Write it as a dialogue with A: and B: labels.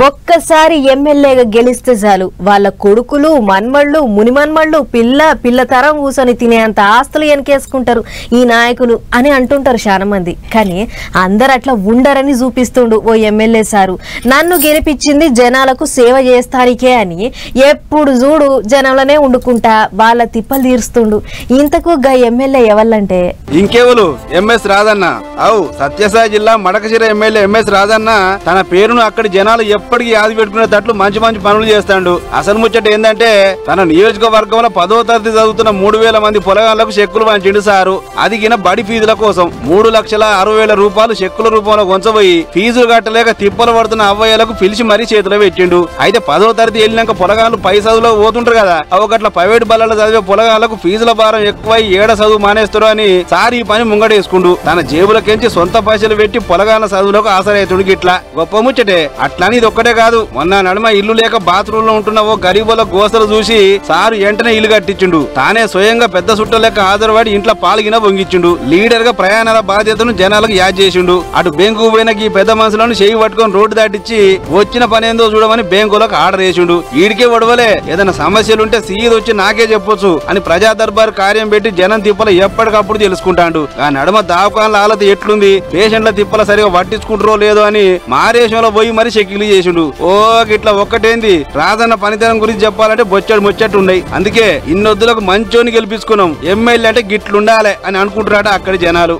A: ఒక్కసారి ఎమ్మెల్యేగా గెలిస్తే చాలు వాళ్ళ కొడుకులు మన్మళ్ళు మునిమన్మళ్ళు పిల్ల తరం కూసని తినేంత ఆస్తులు ఎనకేసుకుంటారు ఈ నాయకులు అని అంటుంటారు చాలా మంది. కానీ అందరు అట్లా ఉండరని చూపిస్తుండు ఓ ఎమ్మెల్యే సారు. నన్ను గెలిపించింది జనాలకు సేవ చేస్తానికే అని ఎప్పుడు చూడు జనాలనే వండుకుంటా వాళ్ళ తిప్పలు తీరుస్తుండు. ఇంతకు గా ఎమ్మెల్యే ఎవళ్ళంటే
B: ఇంకెవరు ఎంఎస్ రాజన్న. అవు సత్యసాయి జిల్లా మడకశిర ఎమ్మెల్యే ఎంఎస్ రాజన్న తన పేరును అక్కడి జనాలు ఎప్పటికీ యాది పెట్టుకునేటట్లు మంచి మంచి పనులు చేస్తాడు. అసలు ముచ్చట ఏంటంటే తన నియోజకవర్గంలో 10వ తరగతి చదువుతున్న 3000 మంది పొలగాళ్లకు చెక్కులు పంచిండు సారు. అది గిన బడి ఫీజుల కోసం 3,60,000 రూపాయలు చెక్కుల రూపంలో కొంచబోయి ఫీజులు కట్టలేక తిప్పలు పడుతున్న అవ్వయ్యలకు పిలిచి మరీ చేతిలో పెట్టిండు. అయితే 10వ తరగతి వెళ్ళినాక పొలగాళ్ళు పై చదువులో పోతుంటారు కదా, అవగట్ల ప్రైవేట్ బళ్ళలో చదివే పొలగాళ్లకు ఫీజుల భారం ఎక్కువై ఏడ చదువు మానేస్తారు అని సార్ ఈ పని ముంగడేసుకుండు. తన జేబులకెంచి సొంత పైసలు పెట్టి పొలగాళ్ళ చదువులకు ఆసరైతుడు. గిట్లా గొప్ప ముచ్చటే. అట్లని ఇది ఒక్కటే కాదు, మొన్న నడుమ ఇల్లు లేక బాత్రూమ్ లో ఉంటున్న ఓ గరీబుల గోసలు చూసి సారు వెంటనే ఇల్లు కట్టించుండు. తానే స్వయంగా పెద్ద సుట్ట లెక్క హాజరుపడి ఇంట్లో పాల్గిన వంగించుండు. లీడర్ గా ప్రయాణాల బాధ్యతను జనాలకు యాద్ చేసిండు. అటు బ్యాంకు పోయిన ఈ పెద్ద మనుషులను చేయి పట్టుకొని రోడ్డు దాటిచ్చి వచ్చిన పనేందో చూడమని బ్యాంకులకు ఆర్డర్ చేసిండు. ఈడికే ఒడవలే, ఏదైనా సమస్యలుంటే సీది వచ్చి నాకే చెప్పొచ్చు అని ప్రజా దర్బార్ కార్యం పెట్టి జనం తిప్పలు ఎప్పటికప్పుడు తెలుసుకుంటాడు. ఆ నడుమ దావకాన్ల ఆలత ఎట్లుంది, పేషెంట్ల తిప్పల సరిగా పట్టించుకుంటారో లేదో అని మారేషంలో పోయి మరి చెక్కిలు చేసిండు. ఓ గిట్లా ఒక్కటేంది, రాజన్న పనితనం గురించి చెప్పాలంటే బొచ్చడు ముచ్చట్టు ఉన్నాయి. అందుకే ఇన్నొద్దులకు మంచోని గెలిపించుకున్నాం, ఎమ్మెల్యే అంటే గిట్లుండాలి అని అనుకుంటున్నాట అక్కడి జనాలు.